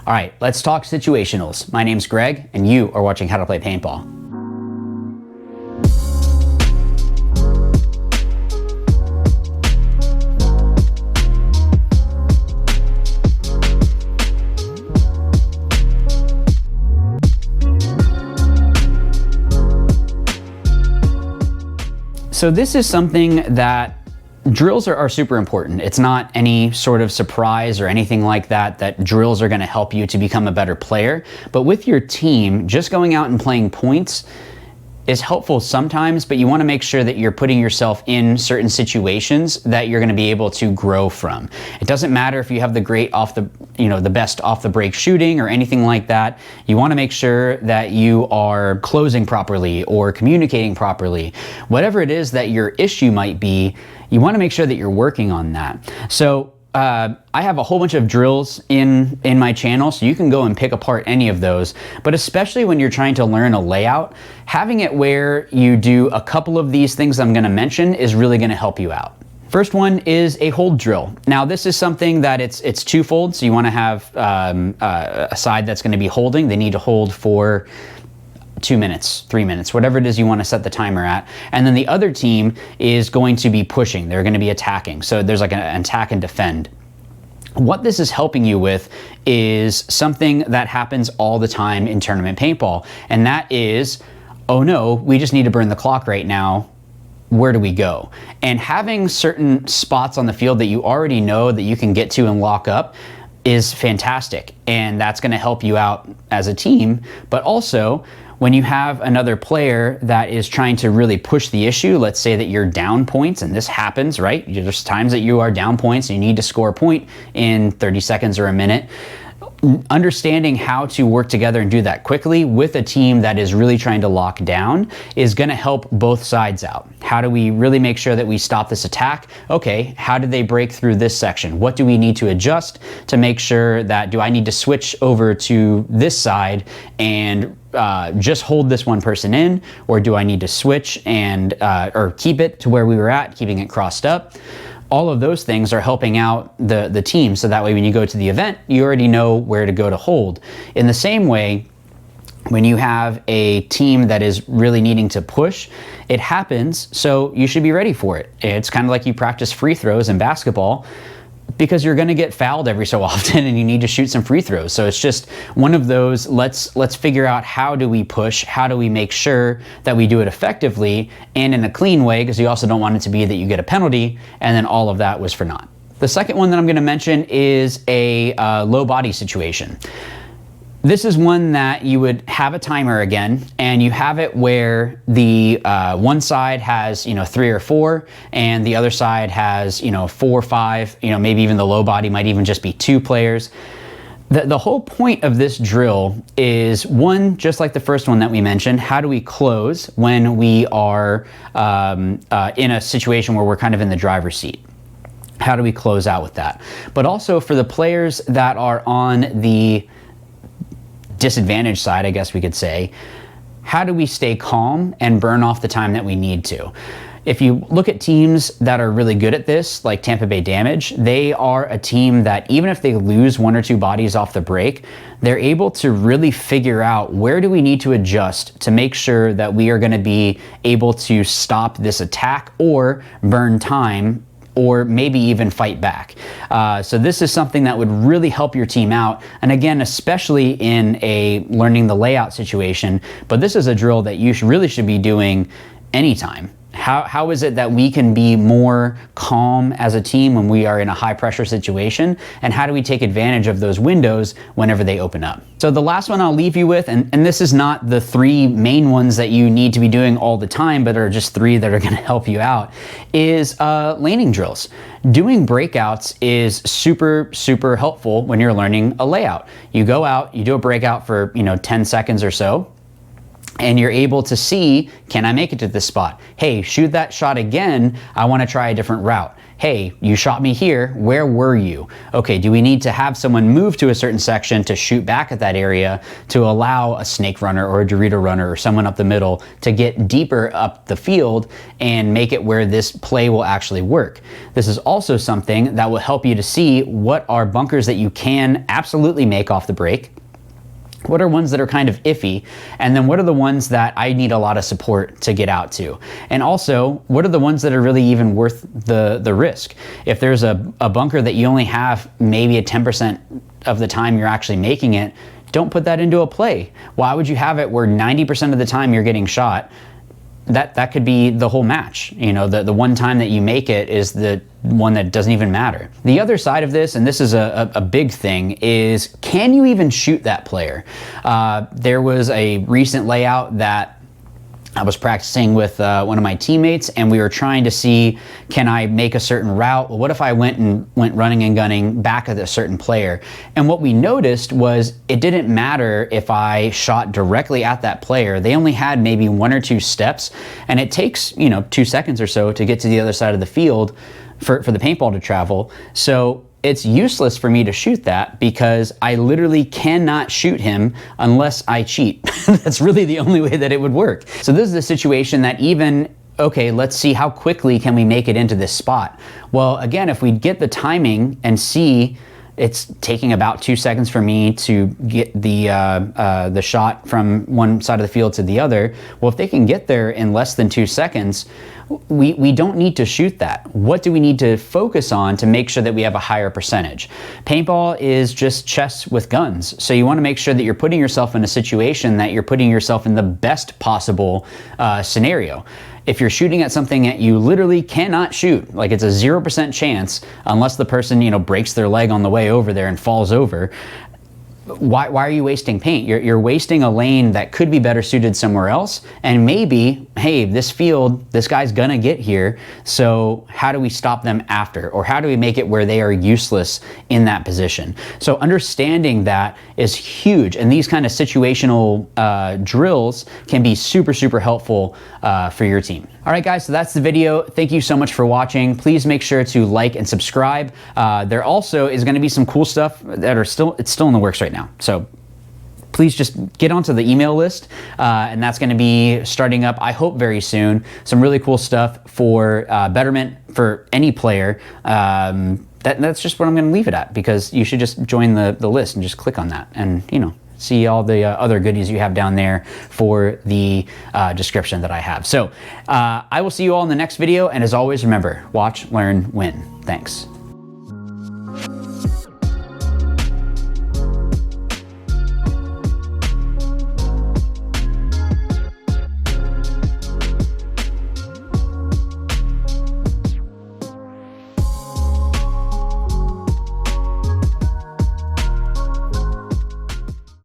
All right, let's talk situationals. My name's Greg, and you are watching How to Play Paintball. So this is something that drills are super important. It's not any sort of surprise or anything like that, that drills are gonna help you to become a better player. But with your team, just going out and playing points is helpful sometimes, but you wanna make sure that you're putting yourself in certain situations that you're gonna be able to grow from. It doesn't matter if you have the the best off the break shooting or anything like that. You wanna make sure that you are closing properly or communicating properly. Whatever it is that your issue might be, you wanna make sure that you're working on that. So I have a whole bunch of drills in my channel, so you can go and pick apart any of those. But especially when you're trying to learn a layout, having it where you do a couple of these things I'm gonna mention is really gonna help you out. First one is a hold drill. Now this is something that it's twofold, so you wanna have a side that's gonna be holding. They need to hold for 2 minutes, 3 minutes, whatever it is you want to set the timer at. And then the other team is going to be pushing. They're going to be attacking. So there's like an attack and defend. What this is helping you with is something that happens all the time in tournament paintball. And that is, oh no, we just need to burn the clock right now. Where do we go? And having certain spots on the field that you already know that you can get to and lock up is fantastic. And that's going to help you out as a team. But also, when you have another player that is trying to really push the issue, let's say that you're down points, and this happens, right? There's times that you are down points and you need to score a point in 30 seconds or a minute. Understanding how to work together and do that quickly with a team that is really trying to lock down is going to help both sides out. How do we really make sure that we stop this attack? Okay, how did they break through this section? What do we need to adjust to make sure that, do I need to switch over to this side and just hold this one person in, or do I need to switch and or keep it to where we were at, keeping it crossed up? All of those things are helping out the team, so that way when you go to the event, you already know where to go to hold. In the same way, when you have a team that is really needing to push, it happens, so you should be ready for it. It's kind of like you practice free throws in basketball, because you're going to get fouled every so often and you need to shoot some free throws. So it's just one of those, let's figure out, how do we push? How do we make sure that we do it effectively and in a clean way, because you also don't want it to be that you get a penalty and then all of that was for naught. The second one that I'm going to mention is a low body situation. This is one that you would have a timer again, and you have it where the one side has 3 or 4, and the other side has 4 or 5. Maybe even the low body might even just be 2 players. The whole point of this drill is, one, just like the first one that we mentioned, how do we close when we are in a situation where we're kind of in the driver's seat? How do we close out with that? But also for the players that are on the disadvantage side, I guess we could say, how do we stay calm and burn off the time that we need to? If you look at teams that are really good at this, like Tampa Bay Damage, they are a team that even if they lose 1 or 2 bodies off the break, they're able to really figure out, where do we need to adjust to make sure that we are going to be able to stop this attack or burn time, or maybe even fight back. So this is something that would really help your team out. And again, especially in a learning the layout situation, but this is a drill that you really should be doing anytime. How is it that we can be more calm as a team when we are in a high pressure situation? And how do we take advantage of those windows whenever they open up? So the last one I'll leave you with, and this is not the 3 main ones that you need to be doing all the time, but are just 3 that are gonna help you out, is laning drills. Doing breakouts is super, super helpful when you're learning a layout. You go out, you do a breakout for 10 seconds or so, and you're able to see, can I make it to this spot? Hey, shoot that shot again. I want to try a different route. hey, you shot me here, where were you? Okay, do we need to have someone move to a certain section to shoot back at that area to allow a snake runner or a Dorito runner or someone up the middle to get deeper up the field and make it where this play will actually work? This is also something that will help you to see what are bunkers that you can absolutely make off the break, what are ones that are kind of iffy, and then what are the ones that I need a lot of support to get out to? And also, what are the ones that are really even worth the risk? If there's a bunker that you only have maybe a 10% of the time you're actually making it, don't put that into a play. Why would you have it where 90% of the time you're getting shot? That could be the whole match. You know, the one time that you make it is the one that doesn't even matter. The other side of this, and this is a big thing, is can you even shoot that player? There was a recent layout that I was practicing with one of my teammates, and we were trying to see, can I make a certain route? Well, what if I went running and gunning back at a certain player? And what we noticed was it didn't matter if I shot directly at that player. They only had maybe 1 or 2 steps, and it takes, 2 seconds or so to get to the other side of the field for the paintball to travel. So it's useless for me to shoot that because I literally cannot shoot him unless I cheat. That's really the only way that it would work. So this is a situation that even, okay, let's see how quickly can we make it into this spot. Well, again, if we get the timing and see it's taking about 2 seconds for me to get the shot from one side of the field to the other. Well, if they can get there in less than 2 seconds, we don't need to shoot that. What do we need to focus on to make sure that we have a higher percentage? Paintball is just chess with guns. So you want to make sure that you're putting yourself in a situation that you're putting yourself in the best possible scenario. If you're shooting at something that you literally cannot shoot, like it's a 0% chance, unless the person, breaks their leg on the way over there and falls over, why are you wasting paint? You're wasting a lane that could be better suited somewhere else, and maybe, hey, this field, this guy's gonna get here, so how do we stop them after? Or how do we make it where they are useless in that position? So understanding that is huge, and these kind of situational drills can be super, super helpful for your team. All right, guys, so that's the video. Thank you so much for watching. Please make sure to like and subscribe. There also is gonna be some cool stuff that are still in the works right now. So please just get onto the email list, and that's gonna be starting up, I hope, very soon. Some really cool stuff for betterment for any player. That's just what I'm gonna leave it at, because you should just join the list and just click on that and, see all the other goodies you have down there for the description that I have. So I will see you all in the next video, and as always, remember, watch, learn, win. Thanks.